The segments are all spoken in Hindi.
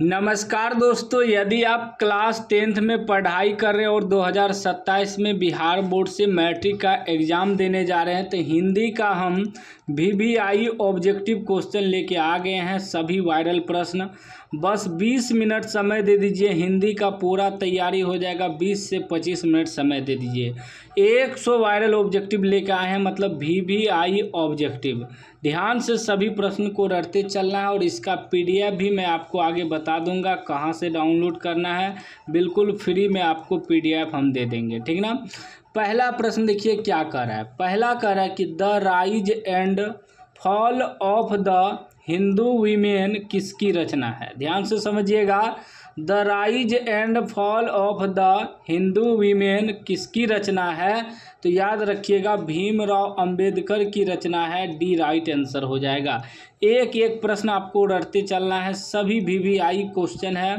नमस्कार दोस्तों, यदि आप क्लास 10th में पढ़ाई कर रहे हैं और 2027 में बिहार बोर्ड से मैट्रिक का एग्ज़ाम देने जा रहे हैं तो हिंदी का हम VVI ऑब्जेक्टिव क्वेश्चन लेके आ गए हैं। सभी वायरल प्रश्न, बस 20 मिनट समय दे दीजिए, हिंदी का पूरा तैयारी हो जाएगा। 20 से 25 मिनट समय दे दीजिए। 100 वायरल ऑब्जेक्टिव लेके आए हैं, मतलब VVI ऑब्जेक्टिव। ध्यान से सभी प्रश्न को रटते चलना है और इसका PDF भी मैं आपको आगे बता दूंगा कहाँ से डाउनलोड करना है। बिल्कुल फ्री में आपको PDF हम दे देंगे, ठीक ना। पहला प्रश्न देखिए क्या कर रहा है। पहला कर रहा है कि the rise and fall of the Hindu women किसकी रचना है। ध्यान से समझिएगा, the rise and fall of the Hindu women किसकी रचना है, तो याद रखिएगा भीमराव अंबेडकर की रचना है। डी राइट आंसर हो जाएगा। एक एक प्रश्न आपको रटते चलना है, सभी VVI क्वेश्चन है,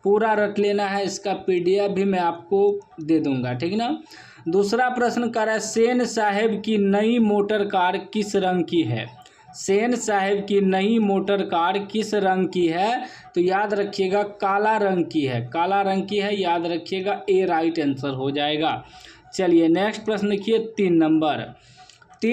पूरा रट लेना है। इसका PDF भी मैं आपको दे दूंगा, ठीक ना। दूसरा प्रश्न कर रहा है सेन साहेब की नई मोटर कार किस रंग की है। सेन साहेब की नई मोटर कार किस रंग की है, तो याद रखिएगा काला रंग की है। काला रंग की है, याद रखिएगा। ए राइट आंसर हो जाएगा। चलिए नेक्स्ट प्रश्न देखिए 3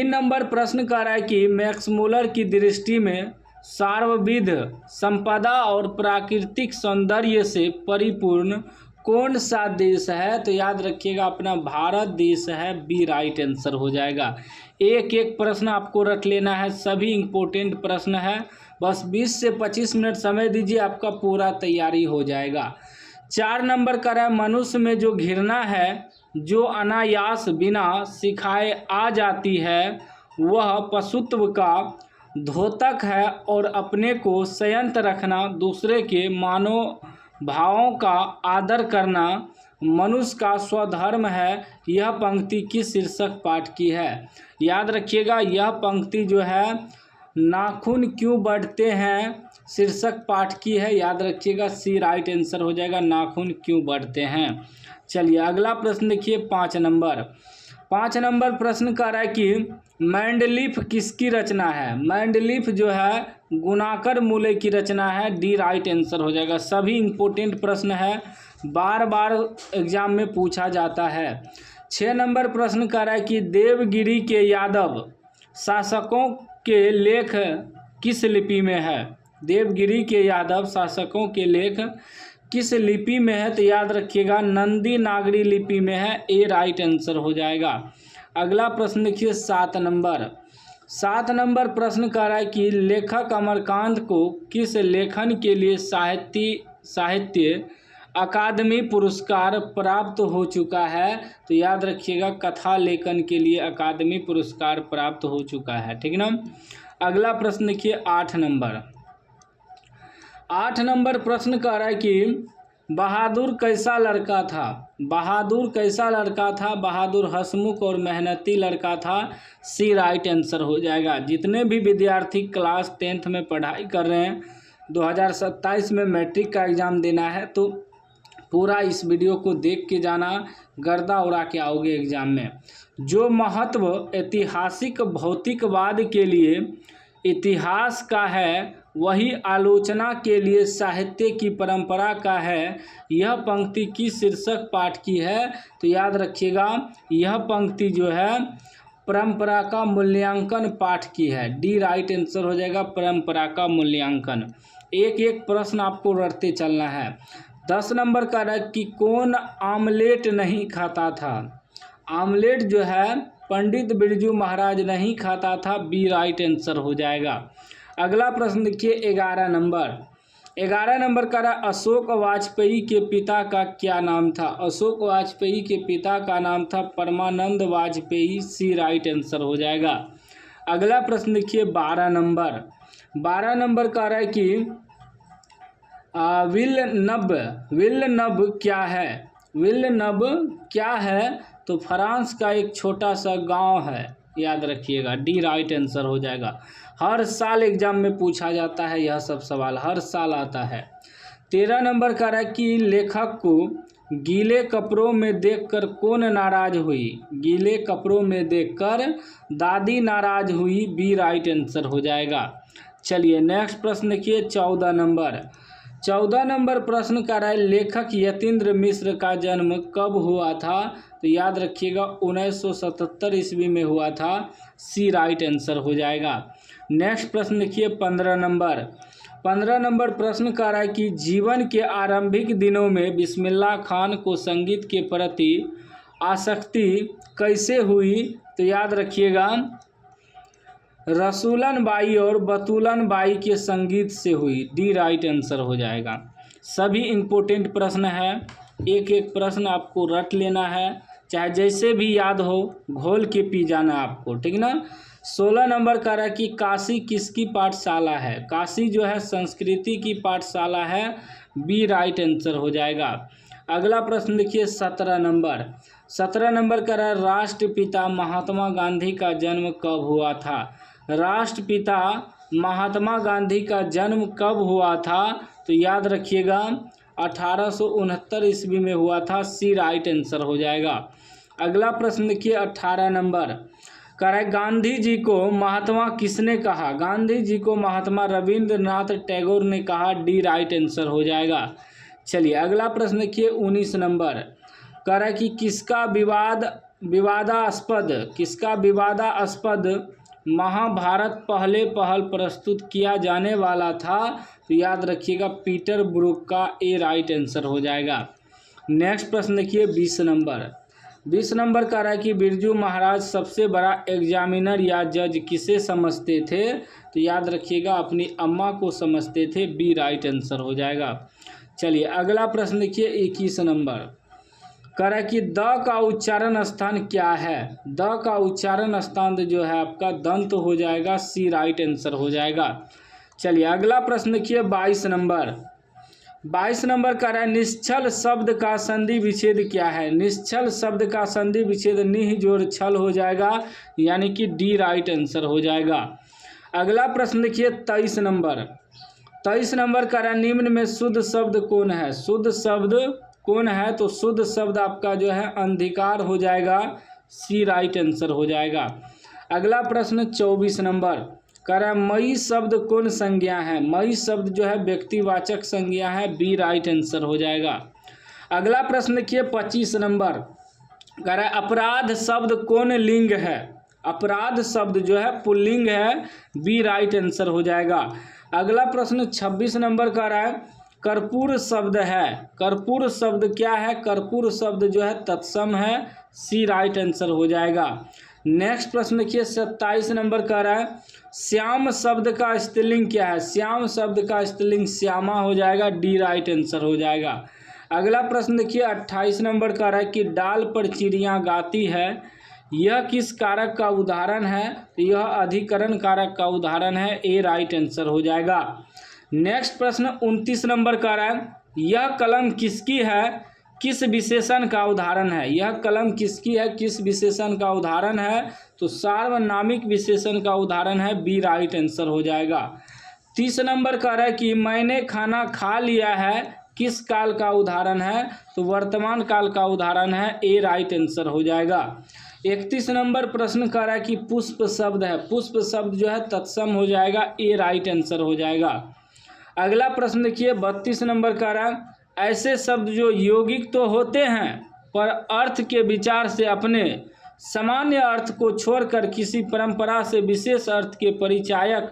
नंबर प्रश्न कह रहा है कि मैक्स मुलर की दृष्टि में सार्वविध संपदा और प्राकृतिक सौंदर्य से परिपूर्ण कौन सा देश है, तो याद रखिएगा अपना भारत देश है। बी राइट आंसर हो जाएगा। एक एक प्रश्न आपको रट लेना है, सभी इंपॉर्टेंट प्रश्न है। बस 20 से 25 मिनट समय दीजिए, आपका पूरा तैयारी हो जाएगा। 4 नंबर का है मनुष्य में जो घृणा है जो अनायास बिना सिखाए आ जाती है वह पशुत्व का द्योतक है और अपने को संयत रखना, दूसरे के भावों का आदर करना मनुष्य का स्वधर्म है। यह पंक्ति किस शीर्षक पाठ की है, याद रखिएगा। यह पंक्ति जो है नाखून क्यों बढ़ते हैं शीर्षक पाठ की है, याद रखिएगा। सी राइट आंसर हो जाएगा, नाखून क्यों बढ़ते हैं। चलिए अगला प्रश्न देखिए 5 नंबर प्रश्न कह रहा है कि मैंडलीफ किसकी रचना है। मैंडलीफ जो है गुणाकर मूल्य की रचना है। डी राइट आंसर हो जाएगा। सभी इंपॉर्टेंट प्रश्न है, बार बार एग्जाम में पूछा जाता है। 6 नंबर प्रश्न कह रहा है कि देवगिरी के यादव शासकों के लेख किस लिपि में है। देवगिरी के यादव शासकों के लेख किस लिपि में है, तो याद रखिएगा नंदी नागरी लिपि में है। ए राइट आंसर हो जाएगा। अगला प्रश्न देखिए 7 नंबर प्रश्न कह रहा है कि लेखक अमरकांत को किस लेखन के लिए साहित्य अकादमी पुरस्कार प्राप्त हो चुका है, तो याद रखिएगा कथा लेखन के लिए अकादमी पुरस्कार प्राप्त हो चुका है, ठीक ना। अगला प्रश्न देखिए 8 नंबर प्रश्न कह रहा है कि बहादुर कैसा लड़का था। बहादुर हंसमुख और मेहनती लड़का था। सी राइट आंसर हो जाएगा। जितने भी विद्यार्थी क्लास 10th में पढ़ाई कर रहे हैं, 2027 में मैट्रिक का एग्ज़ाम देना है, तो पूरा इस वीडियो को देख के जाना, गर्दा उड़ा के आओगे एग्ज़ाम में। जो महत्व ऐतिहासिक भौतिकवाद के लिए इतिहास का है वही आलोचना के लिए साहित्य की परंपरा का है। यह पंक्ति किस शीर्षक पाठ की है, तो याद रखिएगा यह पंक्ति जो है परंपरा का मूल्यांकन पाठ की है। डी राइट आंसर हो जाएगा, परंपरा का मूल्यांकन। एक एक प्रश्न आपको रटते चलना है। 10 नंबर का है कि कौन आमलेट नहीं खाता था। आमलेट जो है पंडित बिरजू महाराज नहीं खाता था। बी राइट आंसर हो जाएगा। अगला प्रश्न देखिए 11 नंबर का रहा अशोक वाजपेयी के पिता का क्या नाम था। अशोक वाजपेयी के पिता का नाम था परमानंद वाजपेयी। सी राइट आंसर हो जाएगा। अगला प्रश्न देखिए 12 नंबर का रहा है कि विल्नब क्या है, तो फ्रांस का एक छोटा सा गांव है, याद रखिएगा। डी राइट आंसर हो जाएगा। हर साल एग्जाम में पूछा जाता है, यह सब सवाल हर साल आता है। 13 नंबर का है कि लेखक को गीले कपड़ों में देखकर कौन नाराज हुई। गीले कपड़ों में देखकर दादी नाराज हुई। बी राइट आंसर हो जाएगा। चलिए नेक्स्ट प्रश्न देखिए 14 14 नंबर प्रश्न का है लेखक यतीन्द्र मिश्र का जन्म कब हुआ था? तो याद रखिएगा 1977 ईस्वी में हुआ था। सी राइट आंसर हो जाएगा। नेक्स्ट प्रश्न देखिए 15 नंबर प्रश्न का है कि जीवन के आरंभिक दिनों में बिस्मिल्लाह खान को संगीत के प्रति आसक्ति कैसे हुई? तो याद रखिएगा रसूलन बाई और बतूलन बाई के संगीत से हुई। डी राइट आंसर हो जाएगा। सभी इम्पोर्टेंट प्रश्न है, एक एक प्रश्न आपको रट लेना है, चाहे जैसे भी याद हो घोल के पी जाना आपको, ठीक ना। 16 नंबर का रहा कि काशी किसकी पाठशाला है? काशी जो है संस्कृति की पाठशाला है। बी राइट आंसर हो जाएगा। अगला प्रश्न देखिए 17 नंबर का रहा राष्ट्रपिता महात्मा गांधी का जन्म कब हुआ था? राष्ट्रपिता महात्मा गांधी का जन्म कब हुआ था? तो याद रखिएगा 1869 ईस्वी में हुआ था। सी राइट आंसर हो जाएगा। अगला प्रश्न देखिए 18 नंबर का है गांधी जी को महात्मा किसने कहा? गांधी जी को महात्मा रविंद्रनाथ टैगोर ने कहा। डी राइट आंसर हो जाएगा। चलिए अगला प्रश्न देखिए 19 नंबर कह रहा है कि किसका विवादास्पद महाभारत पहल प्रस्तुत किया जाने वाला था? तो याद रखिएगा पीटर ब्रूक का। ए राइट आंसर हो जाएगा। नेक्स्ट प्रश्न देखिए 20 नंबर कह रहा है कि बिरजू महाराज सबसे बड़ा एग्जामिनर या जज किसे समझते थे? तो याद रखिएगा अपनी अम्मा को समझते थे। बी राइट आंसर हो जाएगा। चलिए अगला प्रश्न देखिए 21 नंबर कह रहा है कि द का उच्चारण स्थान क्या है? द का उच्चारण स्थान जो है आपका दंत हो जाएगा। सी राइट आंसर हो जाएगा। चलिए अगला प्रश्न देखिए 22 नंबर कह रहा है निश्चल शब्द का संधि विच्छेद क्या है? निश्चल शब्द का संधि विच्छेद निह जोड़ छल हो जाएगा, यानी कि डी राइट आंसर हो जाएगा। अगला प्रश्न देखिए 23 नंबर कह रहा है निम्न में शुद्ध शब्द कौन है? शुद्ध शब्द कौन है? तो शुद्ध शब्द आपका जो है अंधिकार हो जाएगा। सी राइट आंसर हो जाएगा। अगला प्रश्न 24 नंबर कह रहा है मई शब्द कौन संज्ञा है? मई शब्द जो है व्यक्तिवाचक संज्ञा है। बी राइट आंसर हो जाएगा। अगला प्रश्न देखिए 25 नंबर कह रहा है अपराध शब्द कौन लिंग है? अपराध शब्द जो है पुल्लिंग है। बी राइट आंसर हो जाएगा। अगला प्रश्न 26 नंबर कह रहा है कर्पूर शब्द है। कर्पूर शब्द क्या है? कर्पूर शब्द जो है तत्सम है। सी राइट आंसर हो जाएगा। नेक्स्ट प्रश्न देखिए 27 नंबर कह रहा है श्याम शब्द का स्त्रीलिंग क्या है? श्याम शब्द का स्त्रीलिंग श्यामा हो जाएगा। डी राइट आंसर हो जाएगा। अगला प्रश्न देखिए 28 नंबर कह रहा है कि डाल पर चिड़ियाँ गाती है, यह किस कारक का उदाहरण है? तो यह अधिकरण कारक का उदाहरण है। ए राइट आंसर हो जाएगा। नेक्स्ट प्रश्न 29 नंबर कह रहा है यह कलम किसकी है, किस विशेषण का उदाहरण है? यह कलम किसकी है, किस विशेषण का उदाहरण है? तो सार्वनामिक विशेषण का उदाहरण है। बी राइट आंसर हो जाएगा। 30 नंबर कह रहा है कि मैंने खाना खा लिया है, किस काल का उदाहरण है? तो वर्तमान काल का उदाहरण है। ए राइट आंसर हो जाएगा। 31 नंबर प्रश्न कह रहा है कि पुष्प शब्द है, पुष्प शब्द जो है तत्सम हो जाएगा। ए राइट आंसर हो जाएगा। अगला प्रश्न देखिए 32 नंबर कह रहा है ऐसे शब्द जो यौगिक तो होते हैं पर अर्थ के विचार से अपने सामान्य अर्थ को छोड़कर किसी परंपरा से विशेष अर्थ के परिचायक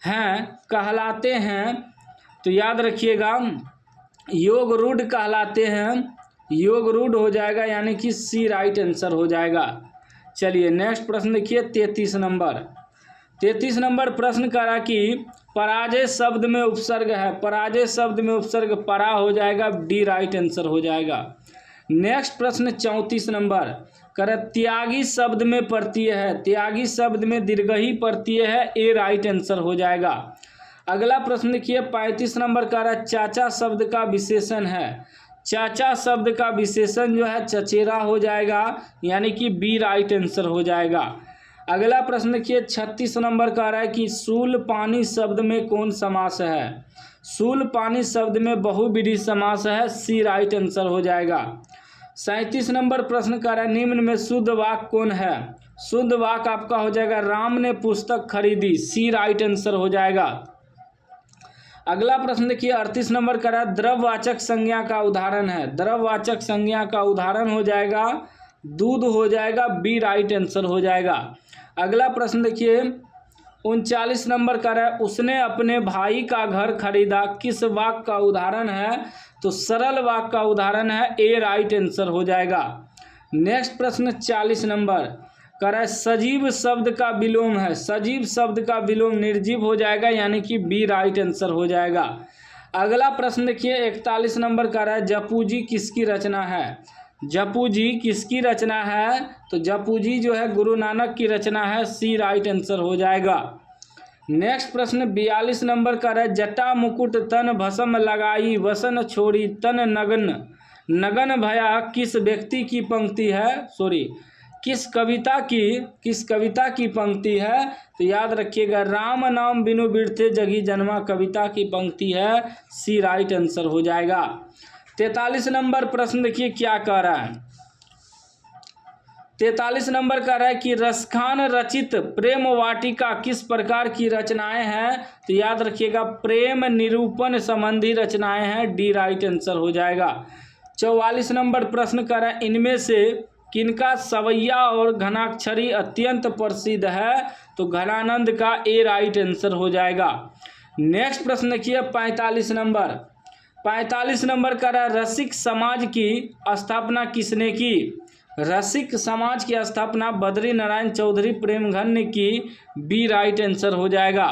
हैं कहलाते हैं? तो याद रखिएगा योग रूढ़ कहलाते हैं। योग रूढ़ हो जाएगा, यानी कि सी राइट आंसर हो जाएगा। चलिए नेक्स्ट प्रश्न देखिए 33 नंबर प्रश्न कह रहा कि पराजय शब्द में उपसर्ग है, पराजय शब्द में उपसर्ग परा हो जाएगा। डी राइट आंसर हो जाएगा। नेक्स्ट प्रश्न 34 नंबर कह रहा त्यागी शब्द में प्रत्यय है, त्यागी शब्द में दीर्घही प्रत्यय है। ए राइट आंसर हो जाएगा। अगला प्रश्न देखिए 35 नंबर कह रहा चाचा शब्द का विशेषण है, चाचा शब्द का विशेषण जो है चचेरा हो जाएगा, यानी कि बी राइट आंसर हो जाएगा। अगला प्रश्न देखिए 36 नंबर कह रहा है कि शूल पानी शब्द में कौन समास है? शूल पानी शब्द में बहुव्रीहि समास है। सी राइट आंसर हो जाएगा। 37 नंबर प्रश्न कह रहा है निम्न में शुद्ध वाक्य कौन है? शुद्ध वाक्य आपका हो जाएगा राम ने पुस्तक खरीदी। सी राइट आंसर हो जाएगा। अगला प्रश्न देखिए 38 नंबर का है, द्रववाचक संज्ञा का उदाहरण है। द्रववाचक संज्ञा का उदाहरण हो जाएगा दूध, हो जाएगा बी राइट आंसर हो जाएगा। अगला प्रश्न देखिए 39 नंबर का है, उसने अपने भाई का घर खरीदा, किस वाक्य का उदाहरण है? तो सरल वाक्य का उदाहरण है, ए राइट आंसर हो जाएगा। नेक्स्ट प्रश्न 40 नंबर कह रहा है, सजीव शब्द का विलोम है। सजीव शब्द का विलोम निर्जीव हो जाएगा, यानी कि बी राइट आंसर हो जाएगा। अगला प्रश्न देखिए 41 नंबर का रहा है, जपूजी किसकी रचना है? जपूजी किसकी रचना है? तो जपूजी जो है गुरु नानक की रचना है, सी राइट आंसर हो जाएगा। नेक्स्ट प्रश्न 42 नंबर का रहा है, जटा मुकुट तन भस्म लगाई, वसन छोड़ी तन नगन, नगन भया किस व्यक्ति की पंक्ति है? किस कविता की पंक्ति है? तो याद रखिएगा, राम नाम बिनु बिरथे जगी जन्मा कविता की पंक्ति है, सी राइट आंसर हो जाएगा। 43 नंबर प्रश्न देखिए क्या कह रहा है। 43 नंबर कह रहा है कि रसखान रचित प्रेम वाटिका किस प्रकार की रचनाएं हैं? तो याद रखिएगा, प्रेम निरूपण संबंधी रचनाएं हैं, डी राइट आंसर हो जाएगा। 44 नंबर प्रश्न कह रहा है, इनमें से किनका सवैया और घनाक्षरी अत्यंत प्रसिद्ध है? तो घनानंद का, ए राइट आंसर हो जाएगा। नेक्स्ट प्रश्न देखिए 45 नंबर। 45 नंबर का रहा, रसिक समाज की स्थापना किसने की? रसिक समाज की स्थापना बद्री नारायण चौधरी प्रेमघन ने की, बी राइट आंसर हो जाएगा।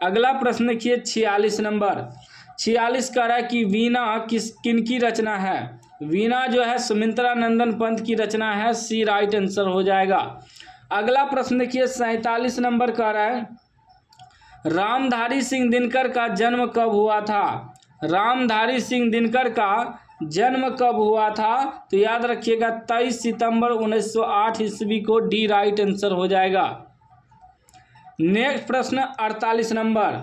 अगला प्रश्न देखिए 46 नंबर। 46 का रहा है कि वीणा किनकी रचना है? वीणा जो है सुमित्रा नंदन पंत की रचना है, सी राइट आंसर हो जाएगा। अगला प्रश्न देखिए 47 नंबर का रहा है, रामधारी सिंह दिनकर का जन्म कब हुआ था? रामधारी सिंह दिनकर का जन्म कब हुआ था? तो याद रखिएगा 23 सितंबर 1908 ईस्वी को, डी राइट आंसर हो जाएगा। नेक्स्ट प्रश्न 48 नंबर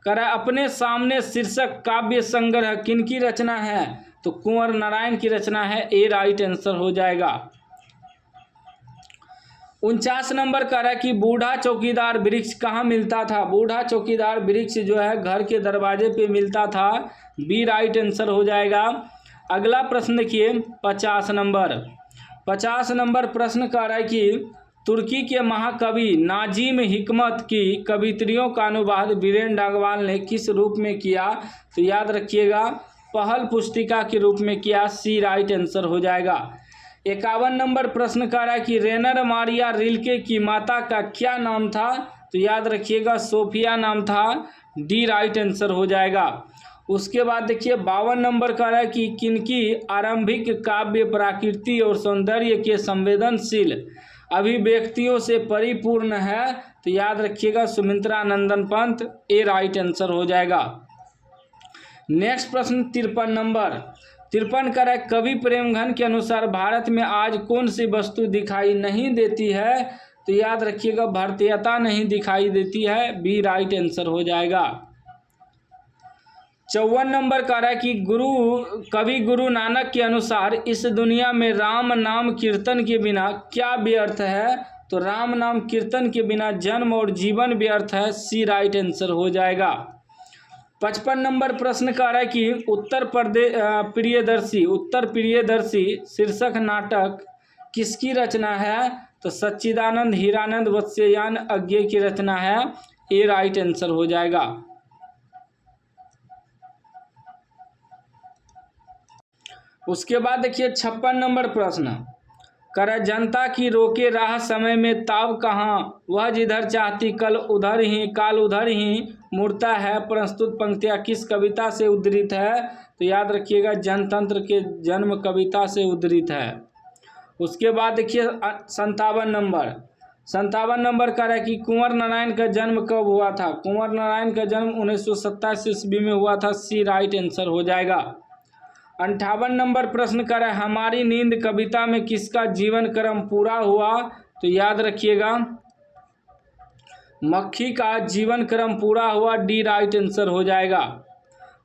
करा, अपने सामने शीर्षक काव्य संग्रह किनकी रचना है? तो कुंवर नारायण की रचना है, ए राइट आंसर हो जाएगा। 49 नंबर कह रहा है कि बूढ़ा चौकीदार वृक्ष कहाँ मिलता था? बूढ़ा चौकीदार वृक्ष जो है घर के दरवाजे पे मिलता था, बी राइट आंसर हो जाएगा। अगला प्रश्न देखिए 50 नंबर। 50 नंबर प्रश्न कह रहा है कि तुर्की के महाकवि नाजिम हिकमत की कवित्रियों का अनुवाद वीरेंद्र डागवाल ने किस रूप में किया? तो याद रखिएगा, पहल पुस्तिका के रूप में किया, सी राइट आंसर हो जाएगा। 51 नंबर प्रश्न कह रहा है कि रेनर मारिया रिल्के की माता का क्या नाम था? तो याद रखिएगा, सोफिया नाम था, डी राइट आंसर हो जाएगा। उसके बाद देखिए 52 नंबर कह रहा है कि किनकी आरंभिक काव्य प्रकृति और सौंदर्य के संवेदनशील अभिव्यक्तियों से परिपूर्ण है? तो याद रखिएगा, सुमित्रा नंदन पंत, ए राइट आंसर हो जाएगा। नेक्स्ट प्रश्न 53 नंबर। 53 का है, कवि प्रेमघन के अनुसार भारत में आज कौन सी वस्तु दिखाई नहीं देती है? तो याद रखिएगा, भारतीयता नहीं दिखाई देती है, बी राइट आंसर हो जाएगा। 54 नंबर कह रहा है कि कवि गुरु नानक के अनुसार इस दुनिया में राम नाम कीर्तन के बिना क्या व्यर्थ है? तो राम नाम कीर्तन के बिना जन्म और जीवन व्यर्थ है, सी राइट आंसर हो जाएगा। 55 नंबर प्रश्न कह रहा है कि उत्तर प्रियदर्शी शीर्षक नाटक किसकी रचना है? तो सच्चिदानंद हीरानंद वत्स्यायन अज्ञे की रचना है, ए राइट आंसर हो जाएगा। उसके बाद देखिए 56 नंबर प्रश्न कर, जनता की रोके राह समय में ताव कहाँ, वह जिधर चाहती काल उधर ही मुड़ता है। प्रस्तुत पंक्तियाँ किस कविता से उद्धृत है? तो याद रखिएगा, जनतंत्र के जन्म कविता से उद्धृत है। उसके बाद देखिए 57 नंबर कह रहा है कि कुंवर नारायण का जन्म कब हुआ था? कुंवर नारायण का जन्म 1927 ईस्वी में हुआ था, सी राइट आंसर हो जाएगा। 58 नंबर प्रश्न कर है, हमारी नींद कविता में किसका जीवन क्रम पूरा हुआ? तो याद रखिएगा, मक्खी का जीवन क्रम पूरा हुआ, डी राइट आंसर हो जाएगा।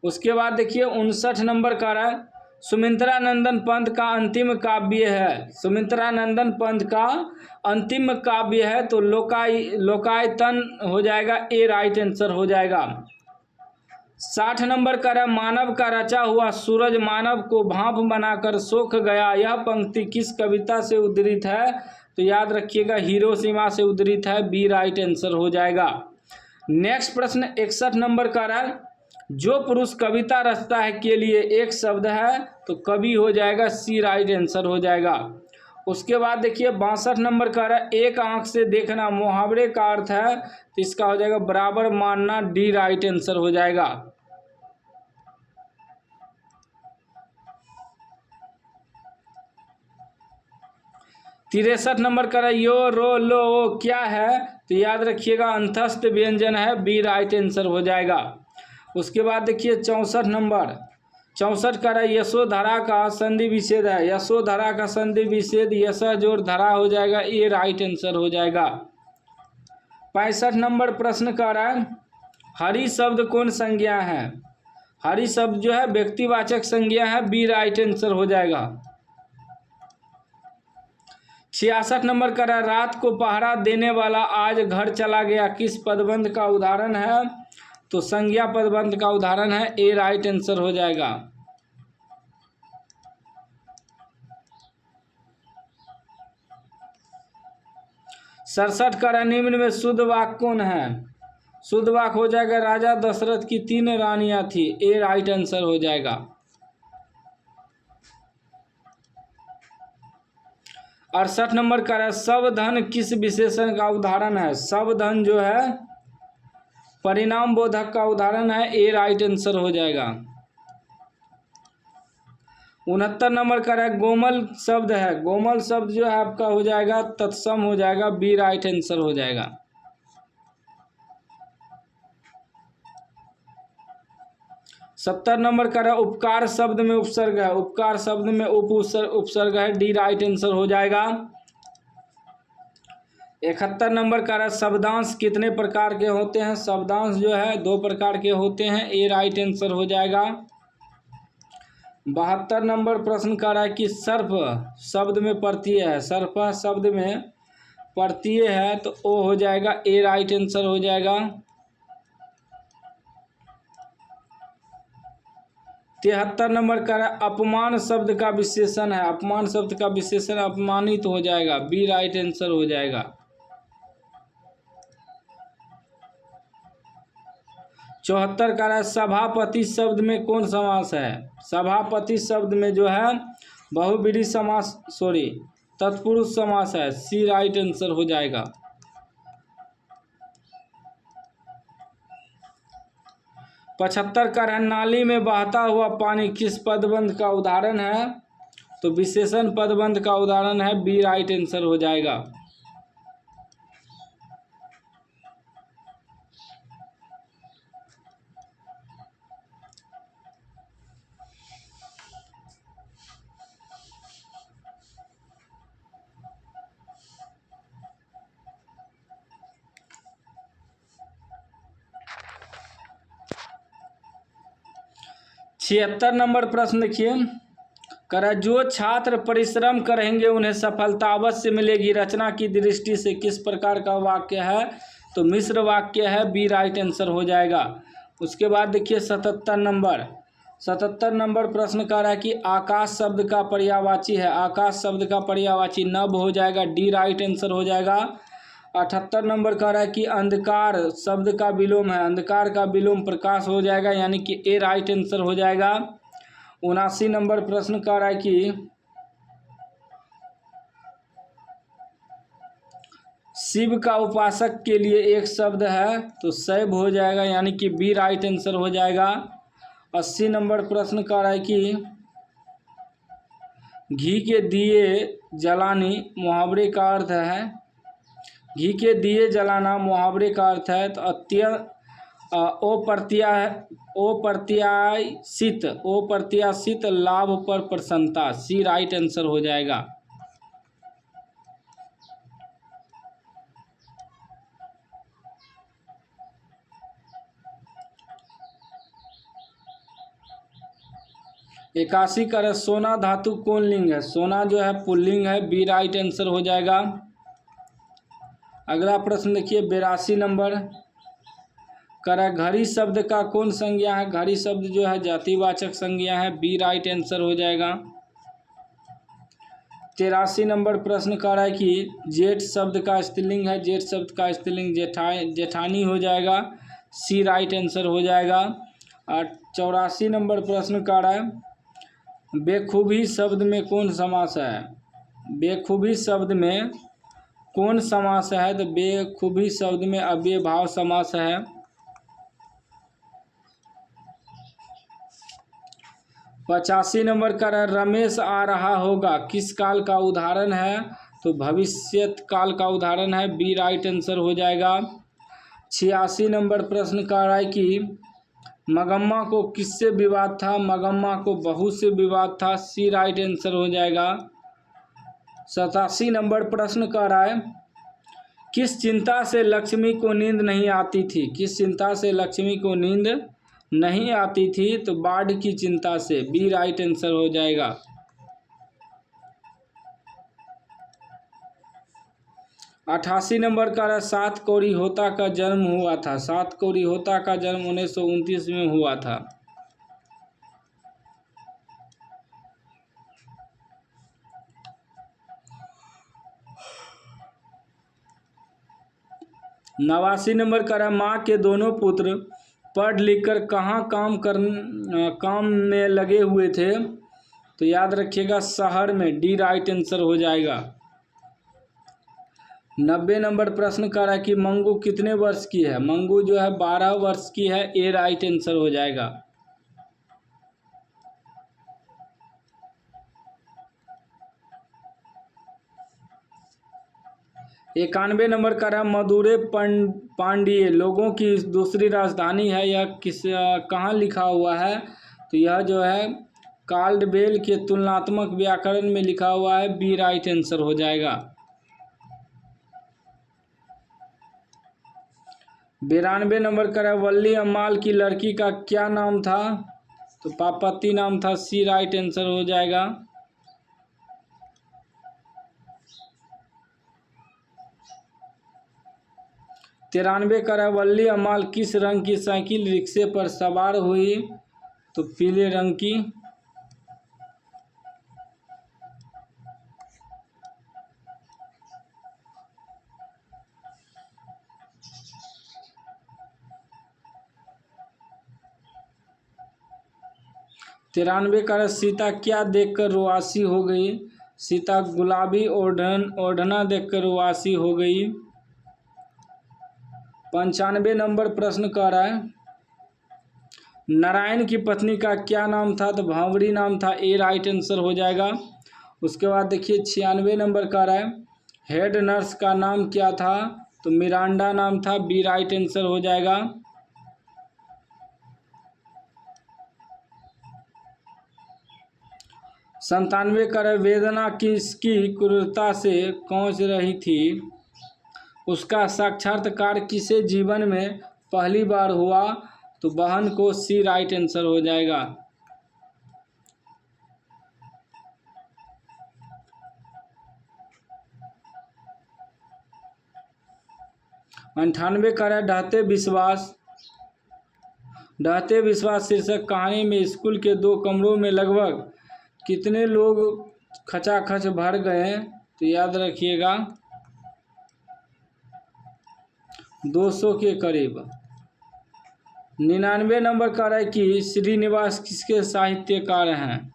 उसके बाद देखिए 59 नंबर का है, सुमित्रा नंदन पंत का अंतिम काव्य है। सुमित्रा नंदन पंत का अंतिम काव्य है, तो लोकायतन हो जाएगा, ए राइट आंसर हो जाएगा। 60 नंबर का है मानव का रचा हुआ सूरज मानव को भाप बनाकर सोख गया, यह पंक्ति किस कविता से उद्धृत है? तो याद रखिएगा हिरोशिमा से उद्धृत है, बी राइट आंसर हो जाएगा। नेक्स्ट प्रश्न 61 नंबर का है जो पुरुष कविता रचता है के लिए एक शब्द है, तो कवि हो जाएगा, सी राइट आंसर हो जाएगा। उसके बाद देखिए 62 नंबर का है एक आंख से देखना मुहावरे का अर्थ है, तो इसका हो जाएगा बराबर मानना, डी राइट आंसर हो जाएगा। तिरसठ नंबर का यो रो लो क्या है, तो याद रखिएगा अंतस्थ व्यंजन है, बी राइट आंसर हो जाएगा। उसके बाद देखिए 64 नंबर 64 का यशोधरा का संधि विच्छेद है, यशोधरा का संधि विच्छेद यश जोड़ धरा हो जाएगा, ये राइट आंसर हो जाएगा। 65 नंबर प्रश्न का हरि शब्द कौन संज्ञा है? हरि शब्द जो है व्यक्तिवाचक संज्ञा है, बी राइट आंसर हो जाएगा। 66 नंबर का रात को पहरा देने वाला आज घर चला गया किस पदबंध का उदाहरण है? तो संज्ञा पदबंध का उदाहरण है, ए राइट आंसर हो जाएगा। 67 का निम्न में शुद्ध वाक्य कौन है? शुद्ध वाक्य हो जाएगा राजा दशरथ की 3 रानियां थी, ए राइट आंसर हो जाएगा। 68 नंबर का सब धन किस विशेषण का उदाहरण है? सब धन जो है परिणाम बोधक का उदाहरण है, ए राइट आंसर हो जाएगा। 69 नंबर का गोमल शब्द है, गोमल शब्द जो है आपका हो जाएगा तत्सम हो जाएगा, बी राइट आंसर हो जाएगा। 70 नंबर का उपकार शब्द में उपसर्ग है, उपकार शब्द में उपसर्ग है, डी राइट आंसर हो जाएगा। 71 नंबर का शब्दांश कितने प्रकार के होते हैं? शब्दांश जो है 2 प्रकार के होते हैं, ए राइट आंसर हो जाएगा। 72 नंबर प्रश्न का है कि सर्प शब्द में प्रत्यय है, सर्प शब्द में प्रत्यय है, तो ओ हो जाएगा, ए राइट आंसर हो जाएगा। 73 नंबर का अपमान शब्द का विशेषण है, अपमान शब्द का विशेषण अपमानित हो जाएगा, बी राइट आंसर हो जाएगा। 74 का सभापति शब्द में कौन समास है? सभापति शब्द में जो है बहुब्रीहि समास तत्पुरुष समास है, सी राइट आंसर हो जाएगा। 75 का नाली में बहता हुआ पानी किस पदबंध का उदाहरण है? तो विशेषण पदबंध का उदाहरण है, बी राइट आंसर हो जाएगा। छिहत्तर नंबर प्रश्न देखिए, करा जो छात्र परिश्रम करेंगे उन्हें सफलता अवश्य मिलेगी रचना की दृष्टि से किस प्रकार का वाक्य है? तो मिश्र वाक्य है, बी राइट आंसर हो जाएगा। उसके बाद देखिए 77 नंबर प्रश्न कर रहा है कि आकाश शब्द का पर्यायवाची है, आकाश शब्द का पर्यायवाची नभ हो जाएगा, डी राइट आंसर हो जाएगा। 78 नंबर कह रहा है कि अंधकार शब्द का विलोम है, अंधकार का विलोम प्रकाश हो जाएगा, यानी कि ए राइट आंसर हो जाएगा। 79 नंबर प्रश्न कह रहा है कि शिव का उपासक के लिए एक शब्द है, तो शैव हो जाएगा, यानी कि बी राइट आंसर हो जाएगा। 80 नंबर प्रश्न कह रहा है कि घी के दिए जलानी मुहावरे का अर्थ है, घी के दिए जलाना मुहावरे का अर्थ है, तो अप्रत्याशित लाभ पर प्रसन्नता, सी राइट आंसर हो जाएगा। इक्यासी का सोना धातु कौन लिंग है? सोना जो है पुल्लिंग है, बी राइट आंसर हो जाएगा। अगला प्रश्न देखिए 82 नंबर, करा घड़ी शब्द का कौन संज्ञा है? घड़ी शब्द जो है जातिवाचक संज्ञा है, बी राइट आंसर हो जाएगा। 83 नंबर प्रश्न कर रहा है कि जेठ शब्द का स्त्रीलिंग है, जेठ शब्द का स्त्रीलिंग जेठानी हो जाएगा, सी राइट आंसर हो जाएगा। और 84 नंबर प्रश्न कर रहा है बेखूबी शब्द में कौन समास है? बेखूबी शब्द में कौन समास है? तो बेखूबी शब्द में अव्यय भाव समास है। 85 नंबर का रमेश आ रहा होगा किस काल का उदाहरण है? तो भविष्यत काल का उदाहरण है, बी राइट आंसर हो जाएगा। 86 नंबर प्रश्न का है कि मगम्मा को किससे विवाद था? मगम्मा को बहू से विवाद था, सी राइट आंसर हो जाएगा। 87 नंबर प्रश्न का है किस चिंता से लक्ष्मी को नींद नहीं आती थी? किस चिंता से लक्ष्मी को नींद नहीं आती थी? तो बाढ़ की चिंता से, बी राइट आंसर हो जाएगा। 88 नंबर का सात कौड़ी होता का जन्म हुआ था, सात कौड़ी होता का जन्म 1929 में हुआ था। नवासी नंबर का माँ के दोनों पुत्र पढ़ लिख कर कहाँ काम में लगे हुए थे? तो याद रखिएगा शहर में, डी राइट आंसर हो जाएगा। 90 नंबर प्रश्न कर रहा है कि मंगू कितने वर्ष की है? मंगू जो है 12 वर्ष की है, ए राइट आंसर हो जाएगा। 91 नंबर का है मदुरै पांड्य लोगों की दूसरी राजधानी है, यह कहाँ लिखा हुआ है? तो यह जो है काल्डवेल के तुलनात्मक व्याकरण में लिखा हुआ है, बी राइट आंसर हो जाएगा। 92 नंबर का है वल्ली अम्माल की लड़की का क्या नाम था? तो पापति नाम था, सी राइट आंसर हो जाएगा। 93 का है वल्ली अम्माल किस रंग की साइकिल रिक्शे पर सवार हुई? तो पीले रंग की। 93 का सीता क्या देखकर रुआसी हो गई? सीता गुलाबी ओढ़ना देखकर रुआसी हो गई। 95 नंबर प्रश्न कर रहा है नारायण की पत्नी का क्या नाम था? तो भांवरी नाम था, ए राइट आंसर हो जाएगा। उसके बाद देखिए 96 नंबर का है हेड नर्स का नाम क्या था? तो मिरांडा नाम था, बी राइट आंसर हो जाएगा। 97 का वेदना किसकी क्रूरता से कौंच रही थी? उसका साक्षात्कार किसे जीवन में पहली बार हुआ? तो बहन को, सी राइट आंसर हो जाएगा। 98 का ढहते विश्वास शीर्षक कहानी में स्कूल के 2 कमरों में लगभग कितने लोग खचाखच भर गए? तो याद रखिएगा 200 के करीब। 99 नंबर का है कि श्रीनिवास किसके साहित्यकार हैं?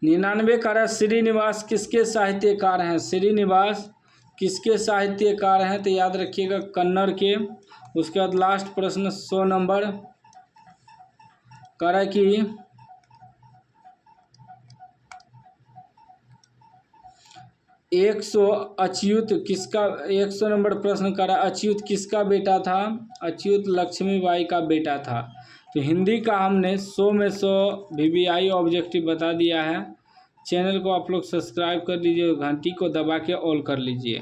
निन्यानवे का श्रीनिवास किसके साहित्यकार हैं? श्रीनिवास किसके साहित्यकार हैं? तो याद रखिएगा कन्नड़ के। उसके बाद लास्ट प्रश्न 100 नंबर का कि 100 अच्युत किसका 100 नंबर प्रश्न का अच्युत किसका बेटा था? अच्युत लक्ष्मीबाई का बेटा था। तो हिंदी का हमने 100 में 100 VVI ऑब्जेक्टिव बता दिया है। चैनल को आप लोग सब्सक्राइब कर लीजिए और घंटी को दबा के ऑल कर लीजिए।